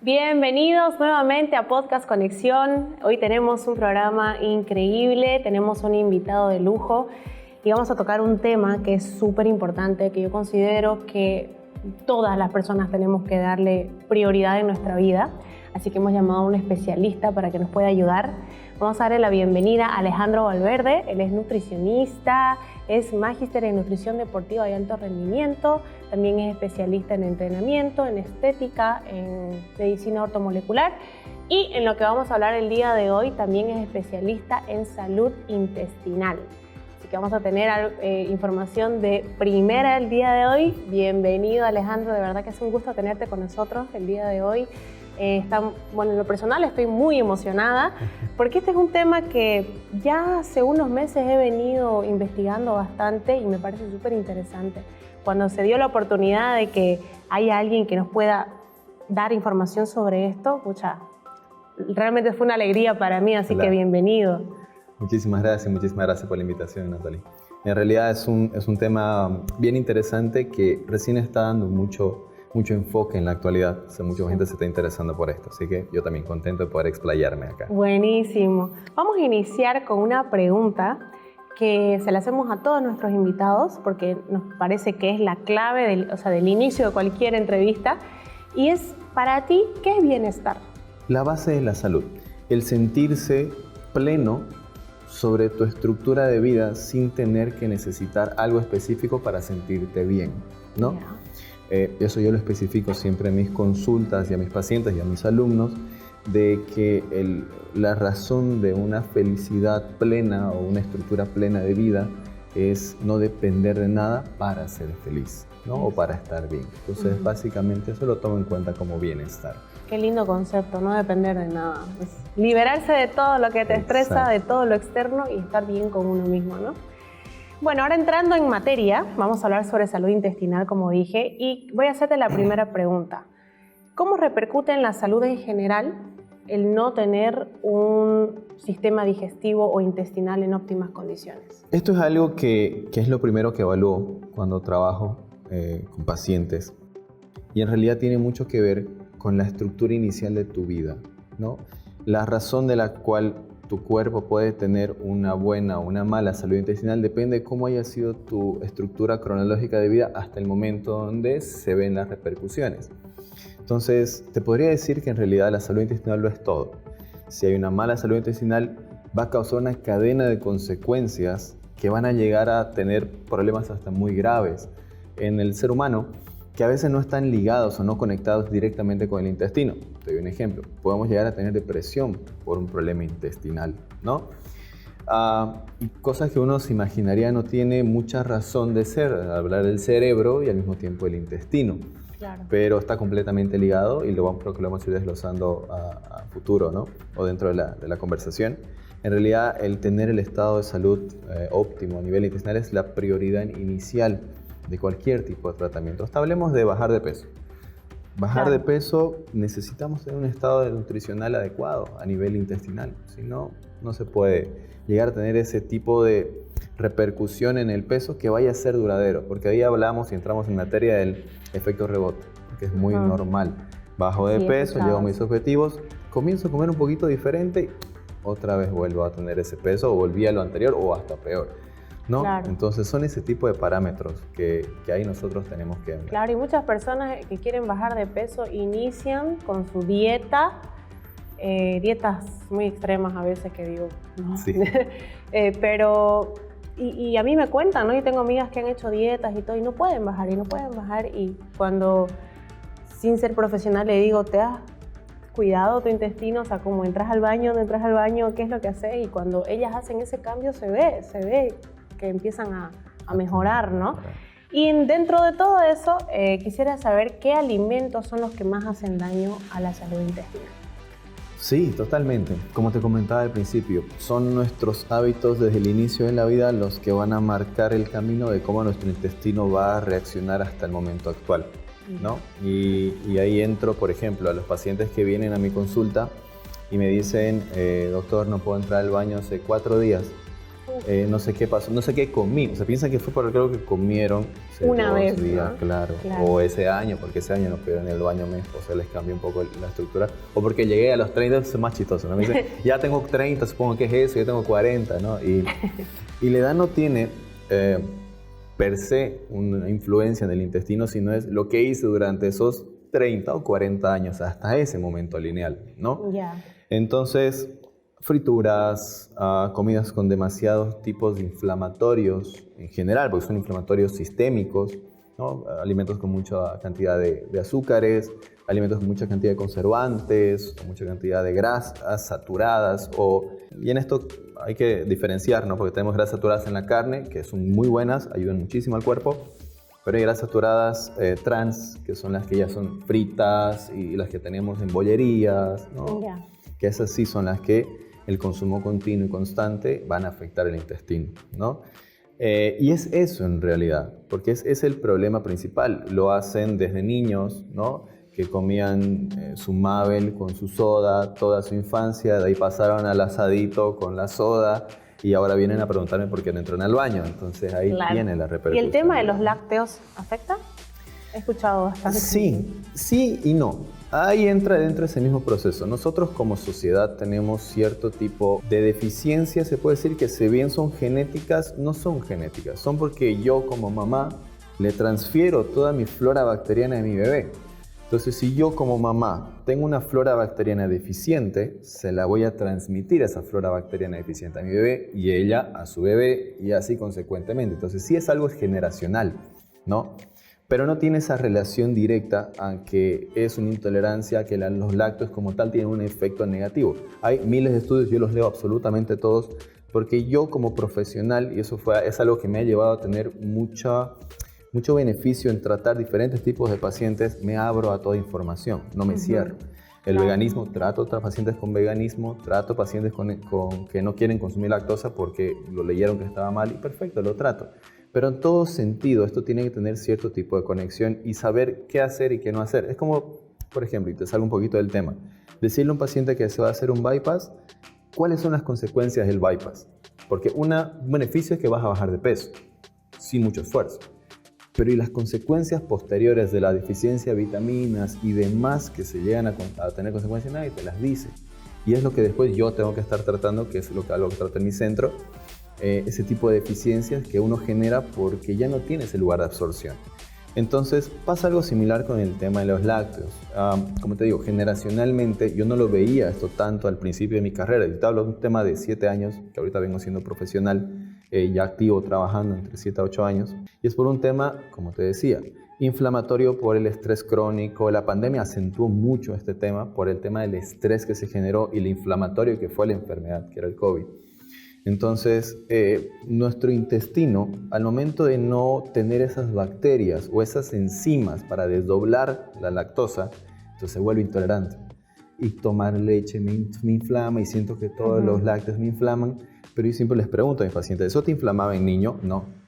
Bienvenidos nuevamente a Podcast Conexión. Hoy tenemos un programa increíble, tenemos un invitado de lujo y vamos a tocar un tema que es súper importante, que yo considero que todas las personas tenemos que darle prioridad en nuestra vida. Así que hemos llamado a un especialista para que nos pueda ayudar. Vamos a darle la bienvenida a Alejandro Valverde. Él es nutricionista, es magíster en nutrición deportiva y alto rendimiento. También es especialista en entrenamiento, en estética, en medicina ortomolecular. Y en lo que vamos a hablar el día de hoy, también es especialista en salud intestinal. Así que vamos a tener información de primera el día de hoy. Bienvenido, Alejandro. De verdad que es un gusto tenerte con nosotros el día de hoy. En lo personal estoy muy emocionada porque este es un tema que ya hace unos meses he venido investigando bastante y me parece súper interesante. Cuando se dio la oportunidad de que haya alguien que nos pueda dar información sobre esto, realmente fue una alegría para mí, así que bienvenido. Muchísimas gracias por la invitación, Natalie. En realidad es un tema bien interesante que recién está dando mucho enfoque en la actualidad. Mucha gente se está interesando por esto, así que yo también contento de poder explayarme acá. Buenísimo. Vamos a iniciar con una pregunta que se la hacemos a todos nuestros invitados porque nos parece que es la clave del inicio de cualquier entrevista y es, para ti, ¿qué es bienestar? La base es la salud, el sentirse pleno sobre tu estructura de vida sin tener que necesitar algo específico para sentirte bien, ¿no? Yeah. Eso yo lo especifico siempre en mis consultas y a mis pacientes y a mis alumnos, de que la razón de una felicidad plena o una estructura plena de vida es no depender de nada para ser feliz, ¿no? O para estar bien. Entonces, básicamente eso lo tomo en cuenta como bienestar. Qué lindo concepto, no depender de nada. Es liberarse de todo lo que te estresa, de todo lo externo y estar bien con uno mismo, ¿no? Bueno, ahora entrando en materia, vamos a hablar sobre salud intestinal, como dije, y voy a hacerte la primera pregunta. ¿Cómo repercute en la salud en general el no tener un sistema digestivo o intestinal en óptimas condiciones? Esto es algo que es lo primero que evalúo cuando trabajo con pacientes, y en realidad tiene mucho que ver con la estructura inicial de tu vida, ¿no? La razón de la cual tu cuerpo puede tener una buena o una mala salud intestinal depende de cómo haya sido tu estructura cronológica de vida hasta el momento donde se ven las repercusiones. Entonces, te podría decir que en realidad la salud intestinal lo es todo. Si hay una mala salud intestinal, va a causar una cadena de consecuencias que van a llegar a tener problemas hasta muy graves en el ser humano, que a veces no están ligados o no conectados directamente con el intestino. Te doy un ejemplo. Podemos llegar a tener depresión por un problema intestinal, ¿no? Y cosas que uno se imaginaría no tiene mucha razón de ser, hablar del cerebro y al mismo tiempo el intestino. Claro. Pero está completamente ligado y creo que lo vamos a ir desglosando a futuro, ¿no? O dentro de la conversación. En realidad, el tener el estado de salud óptimo a nivel intestinal es la prioridad inicial de cualquier tipo de tratamiento. Hasta hablemos de bajar de peso. Bajar de peso, necesitamos tener un estado nutricional adecuado a nivel intestinal. Si no, no se puede llegar a tener ese tipo de repercusión en el peso que vaya a ser duradero. Porque ahí hablamos y entramos en materia del efecto rebote, que es muy normal. Bajo de peso, llego a mis objetivos, comienzo a comer un poquito diferente, otra vez vuelvo a tener ese peso, o volví a lo anterior o hasta peor, ¿no? Claro. Entonces son ese tipo de parámetros que ahí nosotros tenemos que ver. Claro, y muchas personas que quieren bajar de peso inician con su dieta, dietas muy extremas a veces que digo, ¿no? Sí. Pero, y a mí me cuentan, ¿no? Yo tengo amigas que han hecho dietas y todo, y no pueden bajar, y cuando, sin ser profesional, le digo, ¿te has cuidado tu intestino? O sea, como entras al baño, ¿qué es lo que haces? Y cuando ellas hacen ese cambio se ve que empiezan a mejorar, ¿no? Y dentro de todo eso, quisiera saber qué alimentos son los que más hacen daño a la salud intestinal. Sí, totalmente. Como te comentaba al principio, son nuestros hábitos desde el inicio de la vida los que van a marcar el camino de cómo nuestro intestino va a reaccionar hasta el momento actual, ¿no? Y ahí entro, por ejemplo, a los pacientes que vienen a mi consulta y me dicen, doctor, no puedo entrar al baño hace 4 días. no sé qué pasó, no sé qué comí. O sea, piensan que fue por algo que comieron hace Una 2 vez, días, ¿no? claro. Claro. O ese año, porque ese año no pudieron ir al baño, o sea, les cambió un poco la estructura. O porque llegué a los 30, es más chistoso, ¿no? Me dicen, ya tengo 30, supongo que es eso, ya tengo 40, ¿no? Y la edad no tiene per se una influencia en el intestino, sino es lo que hice durante esos 30 o 40 años, hasta ese momento lineal, ¿no? Ya. Entonces, frituras, comidas con demasiados tipos de inflamatorios en general, porque son inflamatorios sistémicos, ¿no? Alimentos con mucha cantidad de azúcares, alimentos con mucha cantidad de conservantes, con mucha cantidad de grasas saturadas, y en esto hay que diferenciar, ¿no? Porque tenemos grasas saturadas en la carne, que son muy buenas, ayudan muchísimo al cuerpo, pero hay grasas saturadas trans, que son las que ya son fritas y las que tenemos en bollerías, ¿no? Ya. Que esas sí son las que el consumo continuo y constante van a afectar el intestino, ¿no? Y es eso en realidad, porque es el problema principal. Lo hacen desde niños, ¿no? Que comían su Mabel con su soda toda su infancia, de ahí pasaron al asadito con la soda y ahora vienen a preguntarme por qué no entran al baño. Entonces ahí tiene la ¿Y repercusión. el tema de los lácteos afecta? He escuchado bastante. Sí y no. Ahí entra dentro de ese mismo proceso. Nosotros como sociedad tenemos cierto tipo de deficiencias, se puede decir que si bien son genéticas, no son genéticas. Son porque yo como mamá le transfiero toda mi flora bacteriana a mi bebé. Entonces, si yo como mamá tengo una flora bacteriana deficiente, se la voy a transmitir esa flora bacteriana deficiente a mi bebé y ella a su bebé y así consecuentemente. Entonces, sí es algo generacional, ¿no? Pero no tiene esa relación directa a que es una intolerancia, que los lácteos como tal tienen un efecto negativo. Hay miles de estudios, yo los leo absolutamente todos, porque yo como profesional, y eso es algo que me ha llevado a tener mucho beneficio en tratar diferentes tipos de pacientes, me abro a toda información, no me cierro. El veganismo, trato a pacientes con veganismo, trato pacientes que no quieren consumir lactosa porque lo leyeron que estaba mal y perfecto, lo trato. Pero en todo sentido, esto tiene que tener cierto tipo de conexión y saber qué hacer y qué no hacer. Es como, por ejemplo, y te salgo un poquito del tema, decirle a un paciente que se va a hacer un bypass, ¿cuáles son las consecuencias del bypass? Porque un beneficio es que vas a bajar de peso, sin mucho esfuerzo. Pero y las consecuencias posteriores de la deficiencia de vitaminas y demás que se llegan a tener consecuencias, nadie te las dice. Y es lo que después yo tengo que estar tratando, que es lo que trato en mi centro, ese tipo de deficiencias que uno genera porque ya no tiene ese lugar de absorción. Entonces pasa algo similar con el tema de los lácteos. Como te digo, generacionalmente yo no lo veía esto tanto al principio de mi carrera. Yo te hablo de un tema de 7 años, que ahorita vengo siendo profesional, ya activo, trabajando entre 7 a 8 años. Y es por un tema, como te decía, inflamatorio por el estrés crónico. La pandemia acentuó mucho este tema por el tema del estrés que se generó y el inflamatorio que fue la enfermedad, que era el COVID. Entonces, nuestro intestino, al momento de no tener esas bacterias o esas enzimas para desdoblar la lactosa, entonces se vuelve intolerante. Y tomar leche me inflama y siento que todos los lácteos me inflaman, pero yo siempre les pregunto a mis pacientes, ¿eso te inflamaba en niño? No.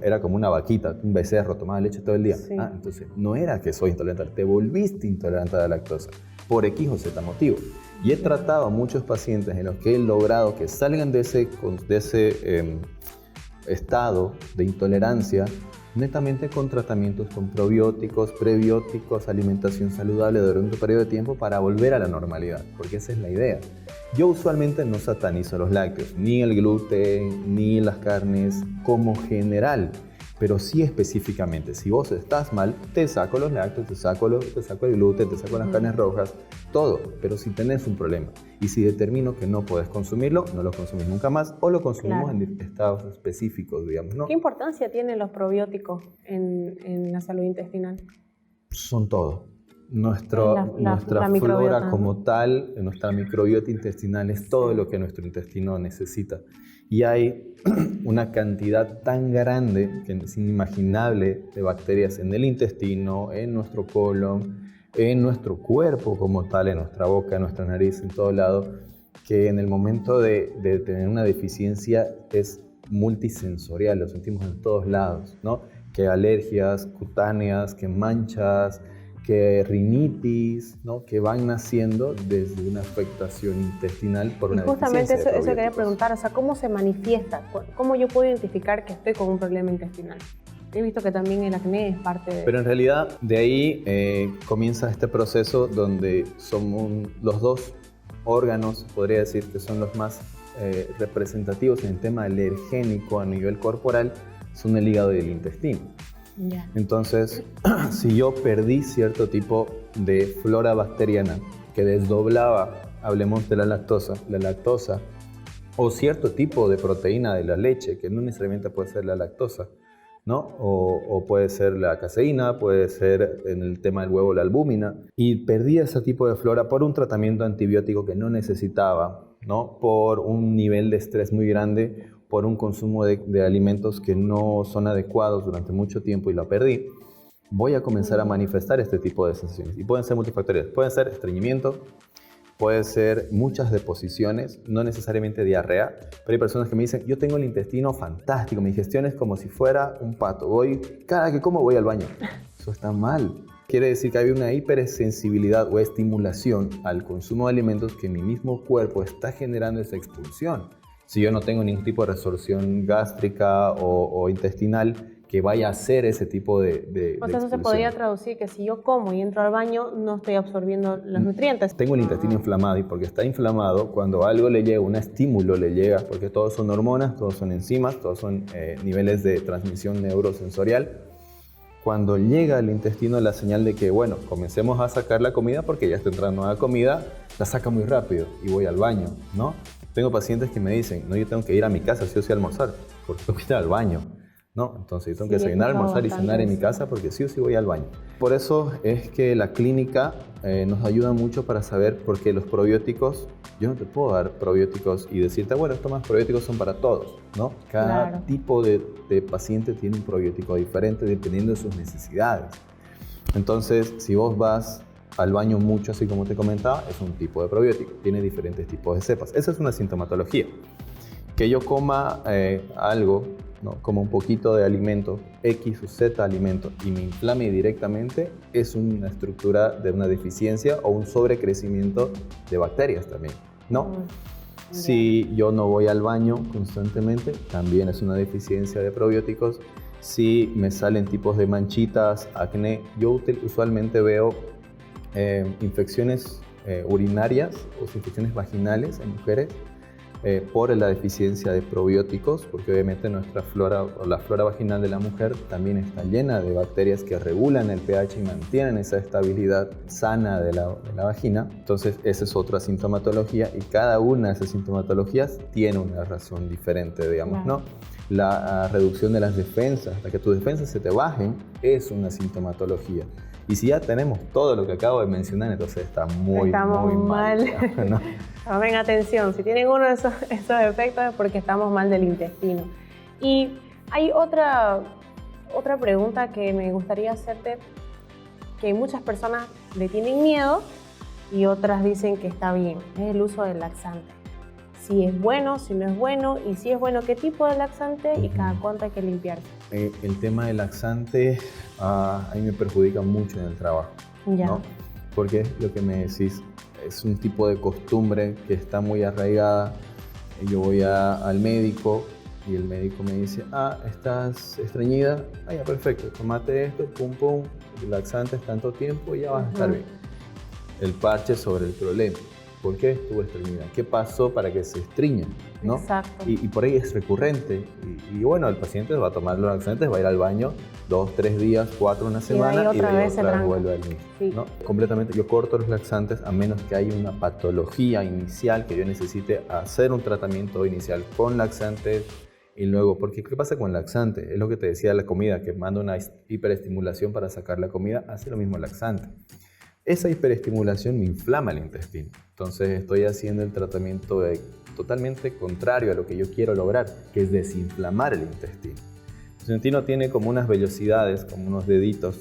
Era como una vaquita, un becerro, tomaba leche todo el día. Sí. Entonces no era que soy intolerante, te volviste intolerante a la lactosa por X o Z motivo. Y he tratado a muchos pacientes en los que he logrado que salgan de ese estado de intolerancia netamente con tratamientos con probióticos, prebióticos, alimentación saludable durante un periodo de tiempo para volver a la normalidad, porque esa es la idea. Yo usualmente no satanizo los lácteos, ni el gluten, ni las carnes como general, pero sí específicamente, si vos estás mal, te saco los lácteos, te saco el gluten, te saco las carnes rojas, todo, pero si tenés un problema y si determino que no podés consumirlo, no lo consumís nunca más o lo consumimos en estados específicos, digamos, ¿no? ¿Qué importancia tienen los probióticos en la salud intestinal? Son todo. Nuestra microbiota, flora como ¿no? tal, nuestra microbiota intestinal es todo lo que nuestro intestino necesita. Y hay una cantidad tan grande, que es inimaginable, de bacterias en el intestino, en nuestro colon, en nuestro cuerpo como tal, en nuestra boca, en nuestra nariz, en todo lado, que en el momento de tener una deficiencia es multisensorial, lo sentimos en todos lados, ¿no? Que alergias cutáneas, que manchas, que rinitis, ¿no? Que van naciendo desde una afectación intestinal por una justamente deficiencia de eso quería probióticos. preguntar, o sea, ¿cómo se manifiesta? ¿Cómo yo puedo identificar que estoy con un problema intestinal? He visto que también el acné es parte de... Pero en realidad de ahí comienza este proceso donde son los dos órganos, podría decir, que son los más representativos en el tema alergénico a nivel corporal, son el hígado y el intestino. Ya. Entonces, si yo perdí cierto tipo de flora bacteriana que desdoblaba, hablemos de la lactosa, o cierto tipo de proteína de la leche, que no necesariamente puede ser la lactosa, ¿no? O puede ser la caseína, puede ser en el tema del huevo la albúmina, y perdí ese tipo de flora por un tratamiento antibiótico que no necesitaba, ¿no? Por un nivel de estrés muy grande, por un consumo de alimentos que no son adecuados durante mucho tiempo y lo perdí, voy a comenzar a manifestar este tipo de sensaciones. Y pueden ser multifactoriales, pueden ser estreñimiento, puede ser muchas deposiciones, no necesariamente diarrea, pero hay personas que me dicen, yo tengo el intestino fantástico, mi digestión es como si fuera un pato, cada que como voy al baño. Eso está mal. Quiere decir que hay una hipersensibilidad o estimulación al consumo de alimentos que mi mismo cuerpo está generando esa expulsión. Si yo no tengo ningún tipo de resorción gástrica o intestinal que vaya a hacer ese tipo de O sea, eso se podría traducir que si yo como y entro al baño, no estoy absorbiendo los nutrientes. Tengo el intestino inflamado y porque está inflamado, cuando algo le llega, un estímulo le llega, porque todos son hormonas, todos son enzimas, todos son niveles de transmisión neurosensorial. Cuando llega al intestino la señal de que, bueno, comencemos a sacar la comida porque ya está entrando nueva comida, la saca muy rápido y voy al baño, ¿no? Tengo pacientes que me dicen, no, yo tengo que ir a mi casa sí o sí a almorzar, porque tengo que ir al baño, ¿no? Entonces yo tengo que desayunar, almorzar y cenar en mi casa porque sí o sí voy al baño. Por eso es que la clínica nos ayuda mucho para saber, porque los probióticos, yo no te puedo dar probióticos y decirte, bueno, estos más probióticos son para todos, ¿no? Cada tipo de paciente tiene un probiótico diferente dependiendo de sus necesidades. Entonces, si vos vas al baño mucho, así como te comentaba, es un tipo de probiótico, tiene diferentes tipos de cepas. Esa es una sintomatología. Que yo coma algo, ¿no? Como un poquito de alimento, X o Z alimento, y me inflame directamente, es una estructura de una deficiencia o un sobrecrecimiento de bacterias también, ¿no? Si yo no voy al baño constantemente, también es una deficiencia de probióticos. Si me salen tipos de manchitas, acné, yo usualmente veo infecciones urinarias o infecciones vaginales en mujeres por la deficiencia de probióticos, porque obviamente nuestra flora o la flora vaginal de la mujer también está llena de bacterias que regulan el pH y mantienen esa estabilidad sana de la vagina. Entonces esa es otra sintomatología y cada una de esas sintomatologías tiene una razón diferente, digamos, ¿no? La reducción de las defensas, la que tus defensas se te bajen, es una sintomatología. Y si ya tenemos todo lo que acabo de mencionar, entonces está muy mal. ¿No? Tomen atención, si tienen uno de esos efectos es porque estamos mal del intestino. Y hay otra pregunta que me gustaría hacerte, que muchas personas le tienen miedo y otras dicen que está bien, es el uso del laxante. Si es bueno, si no es bueno, y si es bueno, ¿qué tipo de laxante y cada cuánto hay que limpiarse? El tema del laxante a mí me perjudica mucho en el trabajo, ¿no? Porque lo que me decís es un tipo de costumbre que está muy arraigada. Yo voy al médico y el médico me dice, ¿estás estreñida? Ya, perfecto, tomate esto, pum, pum, el laxante es tanto tiempo y ya vas a estar bien. El parche sobre el problema. ¿Por qué estuvo estreñida? ¿Qué pasó para que se estreña? ¿No? Exacto. Y por ahí es recurrente. Y bueno, el paciente va a tomar los laxantes, va a ir al baño 2, 3 días, 4, una semana y de ahí otra vez vuelve al mismo. Sí. ¿No? Completamente, yo corto los laxantes a menos que haya una patología inicial que yo necesite hacer un tratamiento inicial con laxantes y luego, porque ¿qué pasa con el laxante? Es lo que te decía de la comida, que manda una hiperestimulación para sacar la comida, hace lo mismo el laxante. Esa hiperestimulación me inflama el intestino. Entonces estoy haciendo el tratamiento totalmente contrario a lo que yo quiero lograr, que es desinflamar el intestino. El intestino tiene como unas vellosidades, como unos deditos,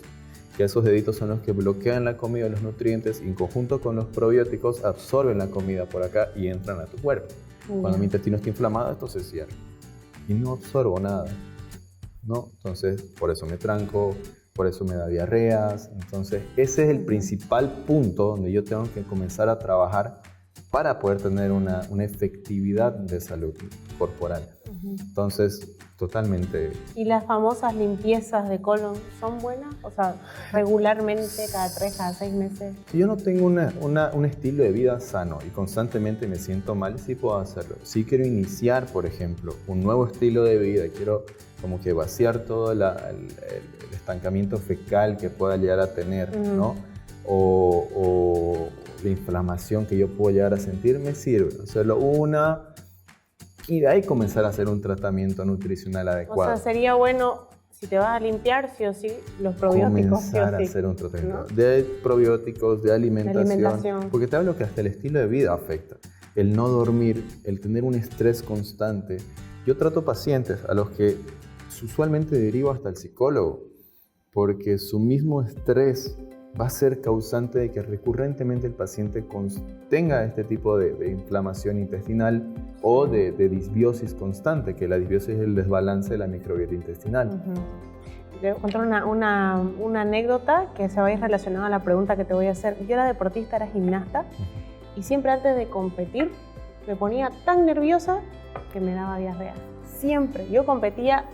que esos deditos son los que bloquean la comida, los nutrientes, y en conjunto con los probióticos absorben la comida por acá y entran a tu cuerpo. Cuando mi intestino está inflamado, esto se cierra y no absorbo nada, ¿no? Entonces por eso me tranco, por eso me da diarreas. Entonces, ese es el principal punto donde yo tengo que comenzar a trabajar para poder tener una efectividad de salud corporal. Entonces, totalmente. ¿Y las famosas limpiezas de colon son buenas? O sea, regularmente, cada 3, cada 6 meses. Si yo no tengo un estilo de vida sano y constantemente me siento mal, sí puedo hacerlo. Si quiero iniciar, por ejemplo, un nuevo estilo de vida, quiero como que vaciar todo el estancamiento fecal que pueda llegar a tener, ¿no? O la inflamación que yo puedo llegar a sentir, me sirve hacerlo una y de ahí comenzar a hacer un tratamiento nutricional adecuado. O sea, sería bueno, si te vas a limpiar, sí o sí, los probióticos. Comenzar a hacer un tratamiento, ¿no? De probióticos, de alimentación, porque te hablo que hasta el estilo de vida afecta. El no dormir, el tener un estrés constante. Yo trato pacientes a los que usualmente derivo hasta el psicólogo, porque su mismo estrés va a ser causante de que recurrentemente el paciente tenga este tipo de inflamación intestinal o de disbiosis constante, que la disbiosis es el desbalance de la microbiota intestinal. Te voy a contar una anécdota que se va a ir relacionada a la pregunta que te voy a hacer. Yo era deportista, era gimnasta, y siempre antes de competir me ponía tan nerviosa que me daba diarrea. Siempre. Yo competía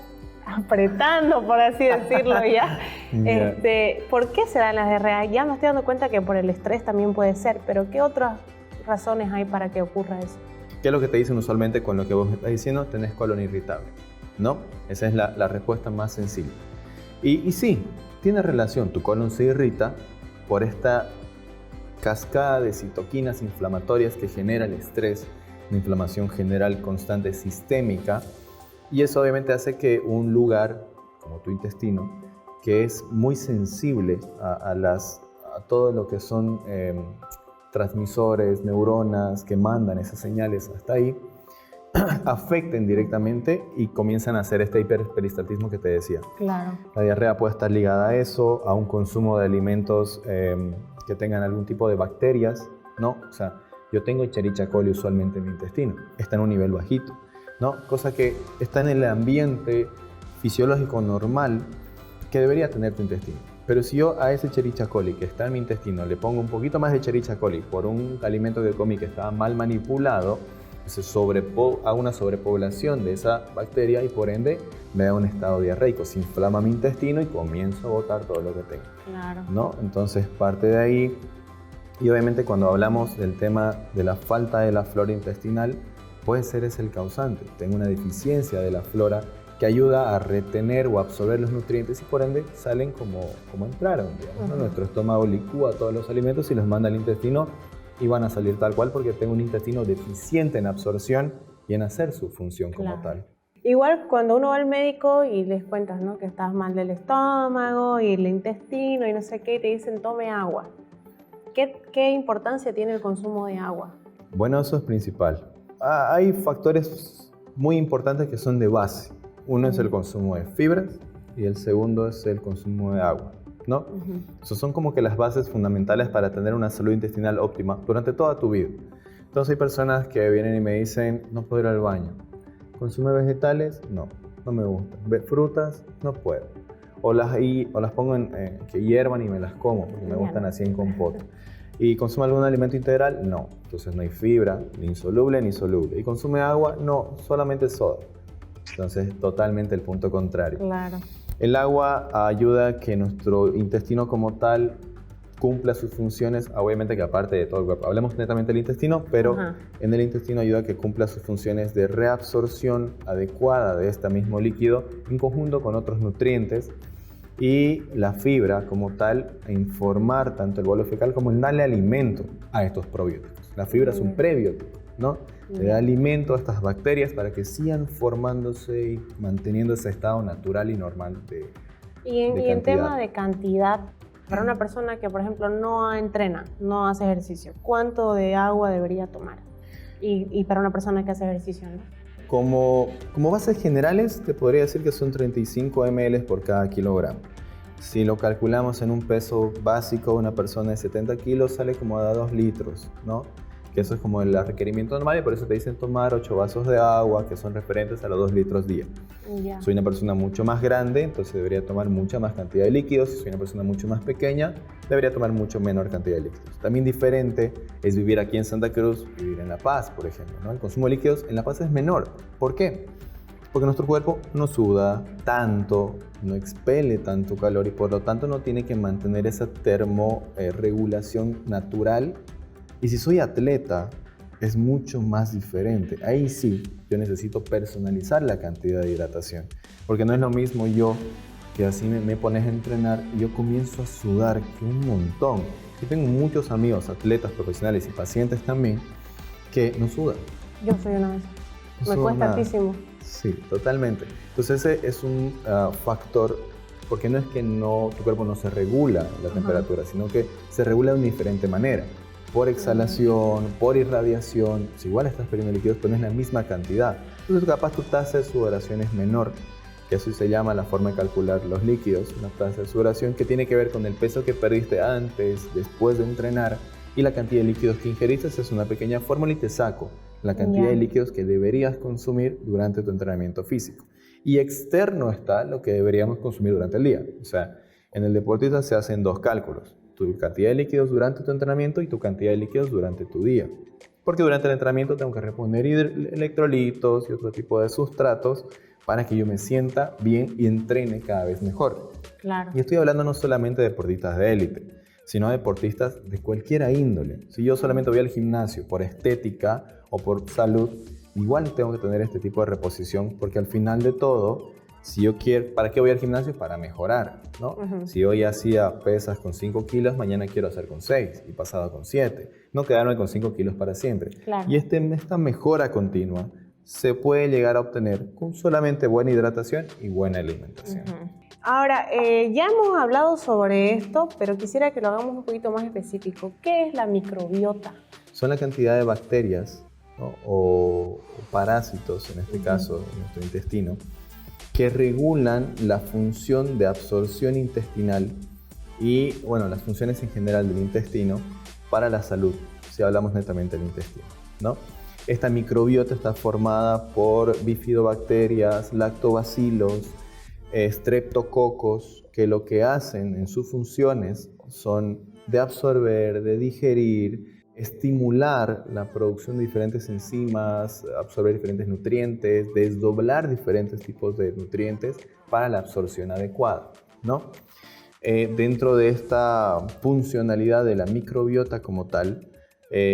apretando, por así decirlo, ya. ¿Por qué se dan las diarreas? Ya me estoy dando cuenta que por el estrés también puede ser, pero ¿qué otras razones hay para que ocurra eso? ¿Qué es lo que te dicen usualmente con lo que vos me estás diciendo? Tenés colon irritable, ¿no? Esa es la respuesta más sencilla. Y sí, tiene relación. Tu colon se irrita por esta cascada de citoquinas inflamatorias que genera el estrés, una inflamación general constante sistémica. Y eso obviamente hace que un lugar, como tu intestino, que es muy sensible a todo lo que son transmisores, neuronas que mandan esas señales hasta ahí, afecten directamente y comienzan a hacer este hiperperistaltismo que te decía. Claro. La diarrea puede estar ligada a eso, a un consumo de alimentos que tengan algún tipo de bacterias, ¿no? O sea, yo tengo Escherichia coli usualmente en mi intestino, está en un nivel bajito, ¿no? Cosa que está en el ambiente fisiológico normal que debería tener tu intestino. Pero si yo a ese Escherichia coli que está en mi intestino le pongo un poquito más de Escherichia coli por un alimento que comí que estaba mal manipulado, hago una sobrepoblación de esa bacteria y por ende me da un estado diarreico, se inflama mi intestino y comienzo a botar todo lo que tengo. Claro. ¿No? Entonces parte de ahí, y obviamente cuando hablamos del tema de la falta de la flora intestinal, puede ser ese el causante. Tengo una deficiencia de la flora que ayuda a retener o absorber los nutrientes y por ende salen como entraron, digamos, ¿no? Nuestro estómago licúa todos los alimentos y los manda al intestino y van a salir tal cual porque tengo un intestino deficiente en absorción y en hacer su función como tal. Igual cuando uno va al médico y les cuentas, ¿no?, que estás mal del estómago y el intestino y no sé qué, y te dicen tome agua. ¿Qué importancia tiene el consumo de agua? Bueno, eso es principal. Hay factores muy importantes que son de base. Uno es el consumo de fibras y el segundo es el consumo de agua, ¿no? Esos son como que las bases fundamentales para tener una salud intestinal óptima durante toda tu vida. Entonces hay personas que vienen y me dicen, no puedo ir al baño. ¿Consume vegetales? No me gustan. ¿Frutas? No puedo. O las pongo que hiervan y me las como, porque me gustan así en compote. ¿Y consume algún alimento integral? No. Entonces no hay fibra, ni insoluble ni soluble. ¿Y consume agua? No, solamente soda. Entonces totalmente el punto contrario. Claro. El agua ayuda a que nuestro intestino como tal cumpla sus funciones, obviamente que aparte de todo el cuerpo. Hablemos netamente del intestino, pero en el intestino ayuda a que cumpla sus funciones de reabsorción adecuada de este mismo líquido en conjunto con otros nutrientes. Y la fibra como tal, a informar tanto el bolo fecal como el darle alimento a estos probióticos. La fibra es un prebiótico, ¿no? Le da alimento a estas bacterias para que sigan formándose y manteniendo ese estado natural y normal de cantidad. Y en tema de cantidad, para una persona que, por ejemplo, no entrena, no hace ejercicio, ¿cuánto de agua debería tomar? Y para una persona que hace ejercicio, ¿no? Como bases generales, te podría decir que son 35 ml por cada kilogramo. Si lo calculamos en un peso básico, una persona de 70 kilos sale como a 2 litros, ¿no? que eso es como el requerimiento normal y por eso te dicen tomar 8 vasos de agua, que son referentes a los 2 litros día. Ya. Soy una persona mucho más grande, entonces debería tomar mucha más cantidad de líquidos. Si soy una persona mucho más pequeña, debería tomar mucho menor cantidad de líquidos. También diferente es vivir aquí en Santa Cruz, vivir en La Paz, por ejemplo, ¿no? El consumo de líquidos en La Paz es menor. ¿Por qué? Porque nuestro cuerpo no suda tanto, no expele tanto calor y por lo tanto no tiene que mantener esa termorregulación natural. Y si soy atleta, es mucho más diferente. Ahí sí, yo necesito personalizar la cantidad de hidratación. Porque no es lo mismo yo, que así me pones a entrenar y yo comienzo a sudar que un montón. Yo tengo muchos amigos, atletas profesionales y pacientes también, que no sudan. Yo soy una vez. Me cuesta hartísimo. Sí, totalmente. Entonces ese es un factor, porque no es que tu cuerpo no se regula la temperatura, sino que se regula de una diferente manera. Por exhalación, por irradiación, si igual estás perdiendo líquidos, pero no es la misma cantidad. Entonces capaz tu tasa de sudoración es menor, que eso se llama la forma de calcular los líquidos, una tasa de sudoración que tiene que ver con el peso que perdiste antes, después de entrenar, y la cantidad de líquidos que ingeriste. Es una pequeña fórmula y te saco la cantidad de líquidos que deberías consumir durante tu entrenamiento físico. Y externo está lo que deberíamos consumir durante el día. O sea, en el deportista se hacen 2 cálculos. Tu cantidad de líquidos durante tu entrenamiento y tu cantidad de líquidos durante tu día. Porque durante el entrenamiento tengo que reponer electrolitos y otro tipo de sustratos para que yo me sienta bien y entrene cada vez mejor. Claro. Y estoy hablando no solamente de deportistas de élite, sino de deportistas de cualquier índole. Si yo solamente voy al gimnasio por estética o por salud, igual tengo que tener este tipo de reposición, porque al final de todo, si yo quiero, ¿para qué voy al gimnasio? Para mejorar, ¿no? Si hoy hacía pesas con 5 kilos, mañana quiero hacer con 6 y pasado con 7. No quedarme con 5 kilos para siempre. Claro. Y esta mejora continua se puede llegar a obtener con solamente buena hidratación y buena alimentación. Ahora, ya hemos hablado sobre esto, pero quisiera que lo hagamos un poquito más específico. ¿Qué es la microbiota? Son la cantidad de bacterias, ¿no? o parásitos, en este caso, en nuestro intestino, que regulan la función de absorción intestinal y, bueno, las funciones en general del intestino para la salud, si hablamos netamente del intestino, ¿no? Esta microbiota está formada por bifidobacterias, lactobacilos, streptococos, que lo que hacen en sus funciones son de absorber, de digerir, estimular la producción de diferentes enzimas, absorber diferentes nutrientes, desdoblar diferentes tipos de nutrientes para la absorción adecuada, ¿no? Dentro de esta funcionalidad de la microbiota como tal,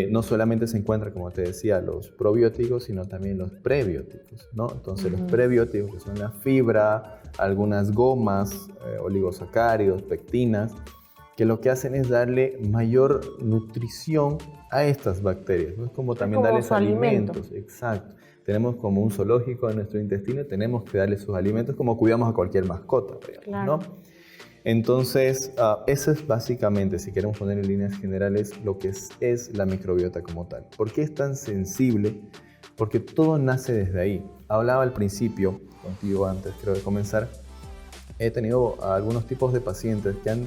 no solamente se encuentra, como te decía, los probióticos, sino también los prebióticos, ¿no? Entonces los prebióticos, que son la fibra, algunas gomas, oligosacáridos, pectinas, que lo que hacen es darle mayor nutrición a estas bacterias, ¿no? Es como también darles alimentos. Exacto. Tenemos como un zoológico en nuestro intestino, tenemos que darle sus alimentos como cuidamos a cualquier mascota, digamos, ¿no? Entonces, eso es básicamente, si queremos poner en líneas generales, lo que es la microbiota como tal. ¿Por qué es tan sensible? Porque todo nace desde ahí. Hablaba al principio, contigo antes creo de comenzar, he tenido algunos tipos de pacientes que han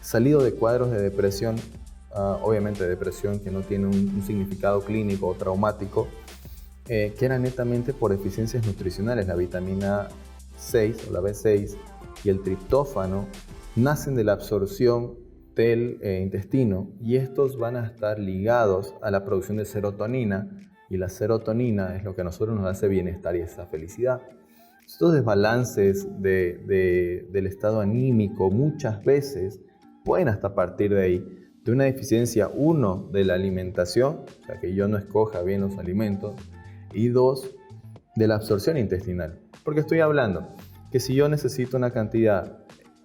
salido de cuadros de depresión, obviamente depresión que no tiene un significado clínico o traumático, que era netamente por deficiencias nutricionales. La vitamina 6 o la B6 y el triptófano nacen de la absorción del intestino y estos van a estar ligados a la producción de serotonina, y la serotonina es lo que a nosotros nos hace bienestar y esa felicidad. Estos desbalances del estado anímico muchas veces pueden hasta partir de ahí, de una deficiencia, 1, de la alimentación, o sea, que yo no escoja bien los alimentos, y 2, de la absorción intestinal. Porque estoy hablando que si yo necesito una cantidad,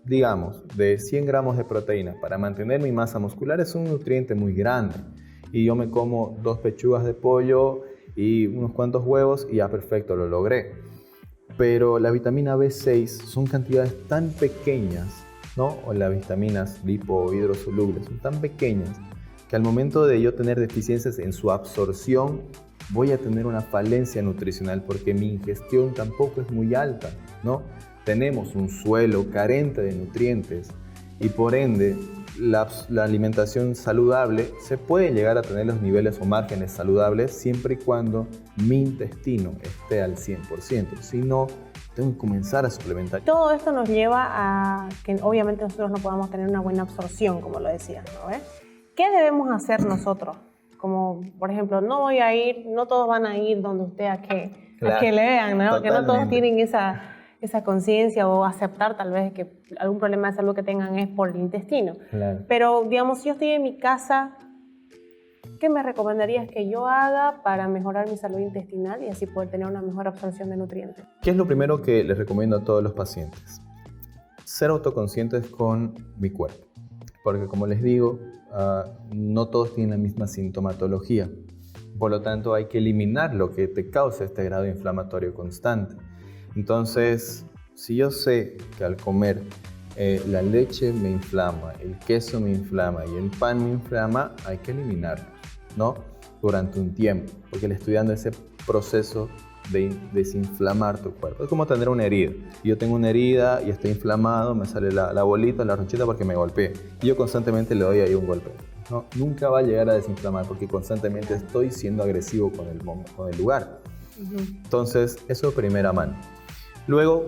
digamos, de 100 gramos de proteína para mantener mi masa muscular, es un nutriente muy grande. Y yo me como 2 pechugas de pollo y unos cuantos huevos y ya perfecto, lo logré. Pero la vitamina B6 son cantidades tan pequeñas, ¿no? O las vitaminas lipohidrosolubles son tan pequeñas que al momento de yo tener deficiencias en su absorción, voy a tener una falencia nutricional porque mi ingestión tampoco es muy alta, ¿no? Tenemos un suelo carente de nutrientes y por ende la alimentación saludable, se pueden llegar a tener los niveles o márgenes saludables siempre y cuando mi intestino esté al 100%. Si no, tengo que comenzar a suplementar. Todo esto nos lleva a que obviamente nosotros no podamos tener una buena absorción, como lo decías, ¿no? ¿Qué debemos hacer nosotros? Como, por ejemplo, no todos van a ir donde usted a que le vean, ¿no? Totalmente. Que no todos tienen esa conciencia o aceptar tal vez que algún problema de salud que tengan es por el intestino. Claro. Pero, digamos, si yo estoy en mi casa, ¿qué me recomendarías que yo haga para mejorar mi salud intestinal y así poder tener una mejor absorción de nutrientes? ¿Qué es lo primero que les recomiendo a todos los pacientes? Ser autoconscientes con mi cuerpo. Porque, como les digo, no todos tienen la misma sintomatología. Por lo tanto, hay que eliminar lo que te causa este grado inflamatorio constante. Entonces, si yo sé que al comer la leche me inflama, el queso me inflama y el pan me inflama, hay que eliminarlo, ¿no? Durante un tiempo, porque le estoy dando ese proceso de desinflamar tu cuerpo. Es como tener una herida. Yo tengo una herida y estoy inflamado, me sale la bolita, la ronchita porque me golpeé. Y yo constantemente le doy ahí un golpe. ¿No? Nunca va a llegar a desinflamar porque constantemente estoy siendo agresivo con el lugar. Entonces, eso de primera mano. Luego,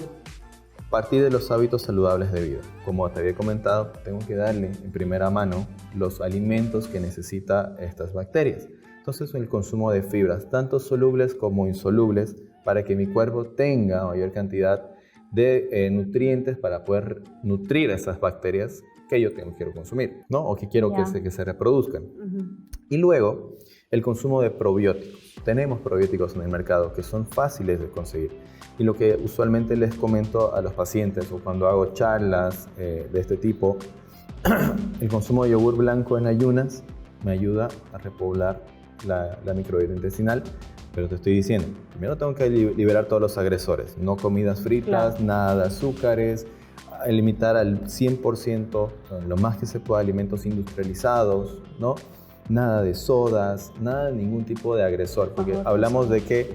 partir de los hábitos saludables de vida. Como te había comentado, tengo que darle en primera mano los alimentos que necesitan estas bacterias. Entonces, el consumo de fibras, tanto solubles como insolubles, para que mi cuerpo tenga mayor cantidad de nutrientes para poder nutrir a esas bacterias que yo quiero consumir, ¿no? O que quiero que se reproduzcan. Y luego, el consumo de probióticos. Tenemos probióticos en el mercado que son fáciles de conseguir. Y lo que usualmente les comento a los pacientes o cuando hago charlas de este tipo, el consumo de yogur blanco en ayunas me ayuda a repoblar la microbiota intestinal, pero te estoy diciendo, primero tengo que liberar todos los agresores, no comidas fritas, nada de azúcares, limitar al 100%, lo más que se pueda, alimentos industrializados, ¿no? Nada de sodas, nada de ningún tipo de agresor, porque hablamos de que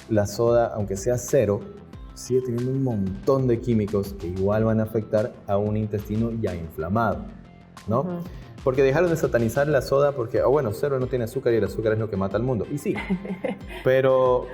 la soda, aunque sea cero, sigue teniendo un montón de químicos que igual van a afectar a un intestino ya inflamado, ¿no? Porque dejaron de satanizar la soda porque, bueno, cero no tiene azúcar y el azúcar es lo que mata al mundo. Y sí, pero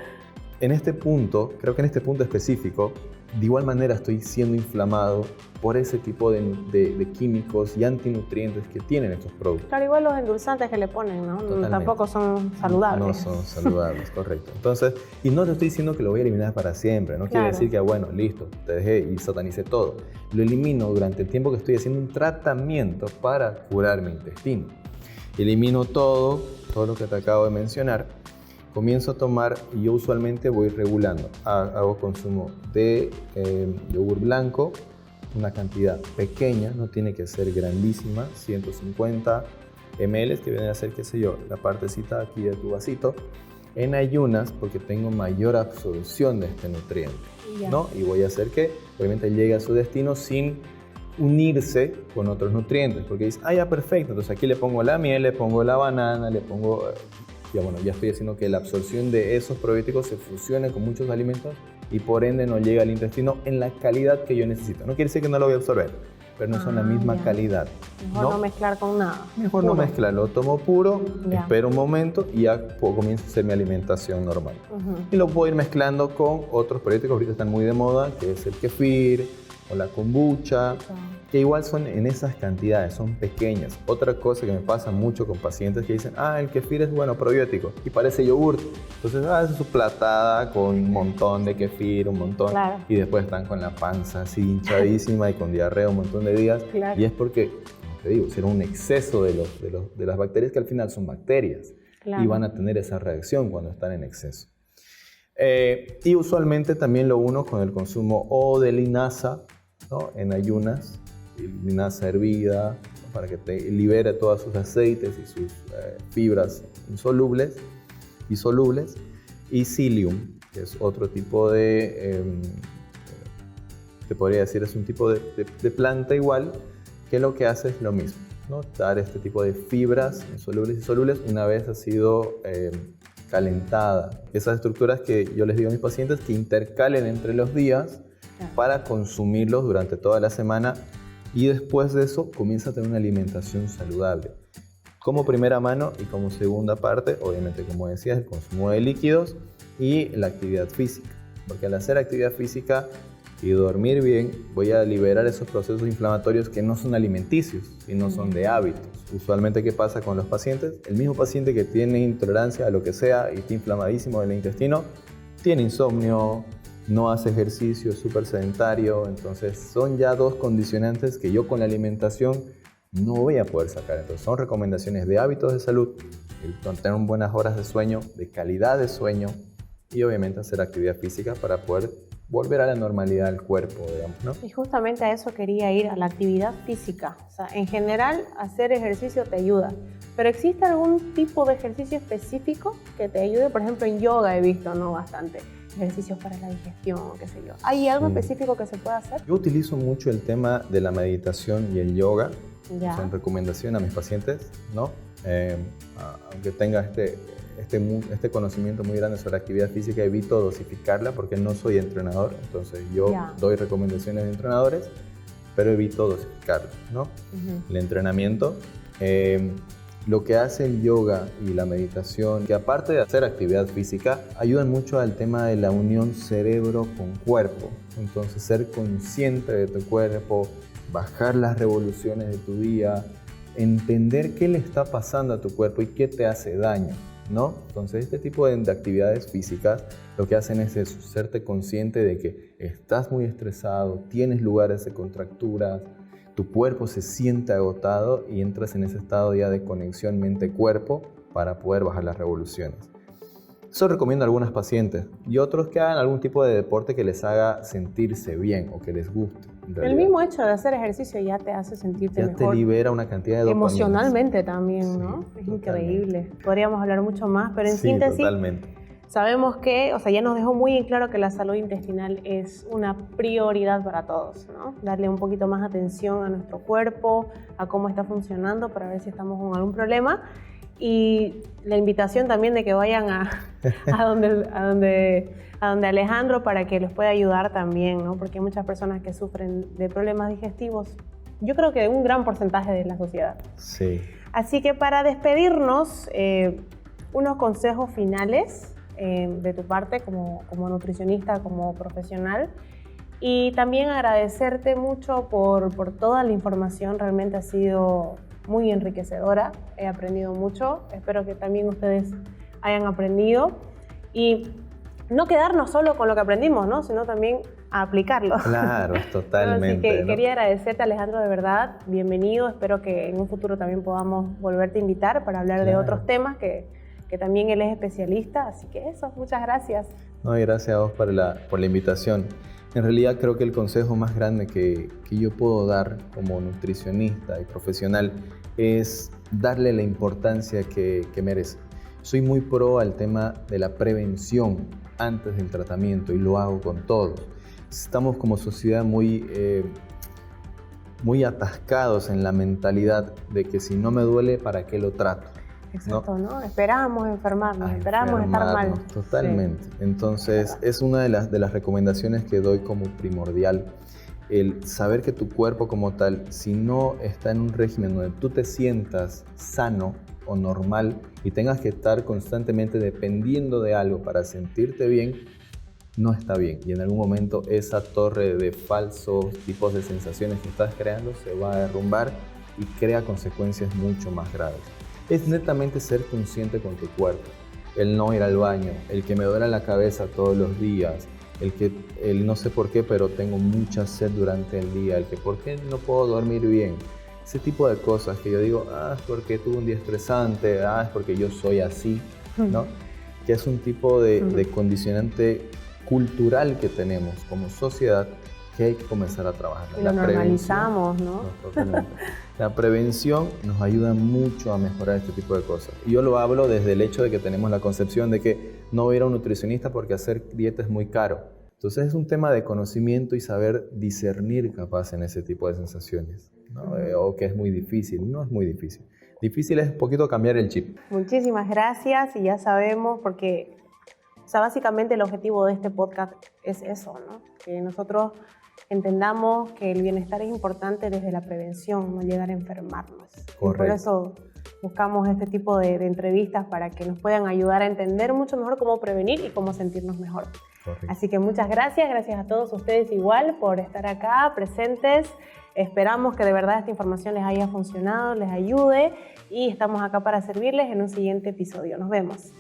en este punto, creo que en este punto específico, de igual manera estoy siendo inflamado por ese tipo de químicos y antinutrientes que tienen estos productos. Claro, igual los endulzantes que le ponen, ¿no? Totalmente. Tampoco son saludables. No son saludables, correcto. Entonces, y no te estoy diciendo que lo voy a eliminar para siempre, no quiere decir que, bueno, listo, te dejé y satanicé todo. Lo elimino durante el tiempo que estoy haciendo un tratamiento para curar mi intestino. Elimino todo lo que te acabo de mencionar. Comienzo a tomar y yo usualmente voy regulando. Hago consumo de yogur blanco, una cantidad pequeña, no tiene que ser grandísima, 150 ml, que viene a ser, qué sé yo, la partecita aquí de tu vasito, en ayunas porque tengo mayor absorción de este nutriente, ¿no? Y voy a hacer que obviamente llegue a su destino sin unirse con otros nutrientes, porque dices, ya perfecto, entonces aquí le pongo la miel, le pongo la banana, le pongo... ya estoy haciendo que la absorción de esos probióticos se fusione con muchos alimentos y por ende no llega al intestino en la calidad que yo necesito. No quiere decir que no lo voy a absorber, pero no son la misma calidad. Mejor no mezclar con nada. Mejor no mezclar, lo tomo puro, espero un momento y ya comienzo a hacer mi alimentación normal. Y lo puedo ir mezclando con otros probióticos, ahorita están muy de moda, que es el kefir o la kombucha, que igual son en esas cantidades, son pequeñas. Otra cosa que me pasa mucho con pacientes que dicen, el kefir es bueno, probiótico, y parece yogur. Entonces, es su platada con un montón de kefir, un montón, y después están con la panza así hinchadísima y con diarrea un montón de días. Y es porque, como te digo, será un exceso de las bacterias que al final son bacterias y van a tener esa reacción cuando están en exceso. Y usualmente también lo uno con el consumo o de linaza, ¿no? En ayunas, linaza hervida, ¿no? Para que te libere todos sus aceites y sus fibras insolubles y solubles, y psyllium, que es otro tipo de, te podría decir, es un tipo de planta igual, que lo que hace es lo mismo, ¿no? Dar este tipo de fibras insolubles y solubles una vez ha sido calentada. Esas estructuras que yo les digo a mis pacientes que intercalen entre los días para consumirlos durante toda la semana Y después de eso comienza a tener una alimentación saludable. Como primera mano y como segunda parte, obviamente como decías, el consumo de líquidos y la actividad física. Porque al hacer actividad física y dormir bien, voy a liberar esos procesos inflamatorios que no son alimenticios, sino son de hábitos. Usualmente, ¿qué pasa con los pacientes? El mismo paciente que tiene intolerancia a lo que sea y está inflamadísimo del intestino, tiene insomnio, no hace ejercicio, es súper sedentario. Entonces son ya dos condicionantes que yo con la alimentación no voy a poder sacar. Entonces son recomendaciones de hábitos de salud, el tener buenas horas de sueño, de calidad de sueño y obviamente hacer actividad física para poder volver a la normalidad del cuerpo, digamos, ¿no? Y justamente a eso quería ir, a la actividad física. O sea, en general, hacer ejercicio te ayuda. Pero ¿existe algún tipo de ejercicio específico que te ayude? Por ejemplo, en yoga he visto, ¿no? Bastante ejercicios para la digestión, qué sé yo. ¿Hay algo específico que se pueda hacer? Yo utilizo mucho el tema de la meditación y el yoga, Ya. o sea, en recomendación a mis pacientes, ¿no? Aunque tenga este conocimiento muy grande sobre actividad física, evito dosificarla porque no soy entrenador, entonces yo doy recomendaciones de entrenadores, pero evito dosificarla, ¿no? El entrenamiento, lo que hace el yoga y la meditación, que aparte de hacer actividad física, ayudan mucho al tema de la unión cerebro con cuerpo. Entonces, ser consciente de tu cuerpo, bajar las revoluciones de tu día, entender qué le está pasando a tu cuerpo y qué te hace daño, ¿no? Entonces, este tipo de actividades físicas lo que hacen es eso, serte consciente de que estás muy estresado, tienes lugares de contracturas, tu cuerpo se siente agotado y entras en ese estado ya de conexión mente-cuerpo para poder bajar las revoluciones. Eso recomiendo a algunos pacientes y otros que hagan algún tipo de deporte que les haga sentirse bien o que les guste. El mismo hecho de hacer ejercicio ya te hace sentirte mejor. Ya te libera una cantidad de dopamina. Emocionalmente también, ¿no? Sí, es increíble. Podríamos hablar mucho más, pero en síntesis, totalmente. Sabemos que, o sea, ya nos dejó muy en claro que la salud intestinal es una prioridad para todos, ¿no? Darle un poquito más atención a nuestro cuerpo, a cómo está funcionando para ver si estamos con algún problema. Y la invitación también de que vayan a donde Alejandro para que les pueda ayudar también, ¿no? Porque hay muchas personas que sufren de problemas digestivos. Yo creo que un gran porcentaje de la sociedad. Sí. Así que para despedirnos, unos consejos finales de tu parte como nutricionista, como profesional. Y también agradecerte mucho por toda la información. Realmente ha sido muy enriquecedora. He aprendido mucho. Espero que también ustedes hayan aprendido. Y no quedarnos solo con lo que aprendimos, ¿no? Sino también a aplicarlo. Claro, totalmente. Así que quería agradecerte, Alejandro, de verdad. Bienvenido. Espero que en un futuro también podamos volverte a invitar para hablar de otros temas que también él es especialista. Así que eso, muchas gracias. No, y gracias a vos por la invitación. En realidad creo que el consejo más grande que yo puedo dar como nutricionista y profesional es darle la importancia que merece. Soy muy pro al tema de la prevención antes del tratamiento y lo hago con todo. Estamos como sociedad muy atascados en la mentalidad de que si no me duele, ¿para qué lo trato? Exacto, ¿no? Esperamos enfermarnos, esperamos estar mal. Totalmente. Sí. Entonces, es una de las recomendaciones que doy como primordial. El saber que tu cuerpo como tal, si no está en un régimen donde tú te sientas sano o normal y tengas que estar constantemente dependiendo de algo para sentirte bien, no está bien. Y en algún momento esa torre de falsos tipos de sensaciones que estás creando se va a derrumbar y crea consecuencias mucho más graves. Es netamente ser consciente con tu cuerpo, el no ir al baño, el que me duele la cabeza todos los días, el no sé por qué, pero tengo mucha sed durante el día, el que por qué no puedo dormir bien. Ese tipo de cosas que yo digo, es porque tuve un día estresante, es porque yo soy así, ¿no? Que es un tipo de condicionante cultural que tenemos como sociedad que hay que comenzar a trabajar. Y lo normalizamos, ¿no? La prevención nos ayuda mucho a mejorar este tipo de cosas. Y yo lo hablo desde el hecho de que tenemos la concepción de que no voy a ir a un nutricionista porque hacer dieta es muy caro. Entonces es un tema de conocimiento y saber discernir capaz en ese tipo de sensaciones, ¿no? O que es muy difícil. No es muy difícil. Difícil es un poquito cambiar el chip. Muchísimas gracias y ya sabemos porque, o sea, básicamente el objetivo de este podcast es eso, ¿no? Que nosotros entendamos que el bienestar es importante desde la prevención, no llegar a enfermarnos. Correcto. Y por eso buscamos este tipo de entrevistas para que nos puedan ayudar a entender mucho mejor cómo prevenir y cómo sentirnos mejor. Correcto. Así que muchas gracias a todos ustedes igual por estar acá presentes. Esperamos que de verdad esta información les haya funcionado, les ayude y estamos acá para servirles en un siguiente episodio. Nos vemos.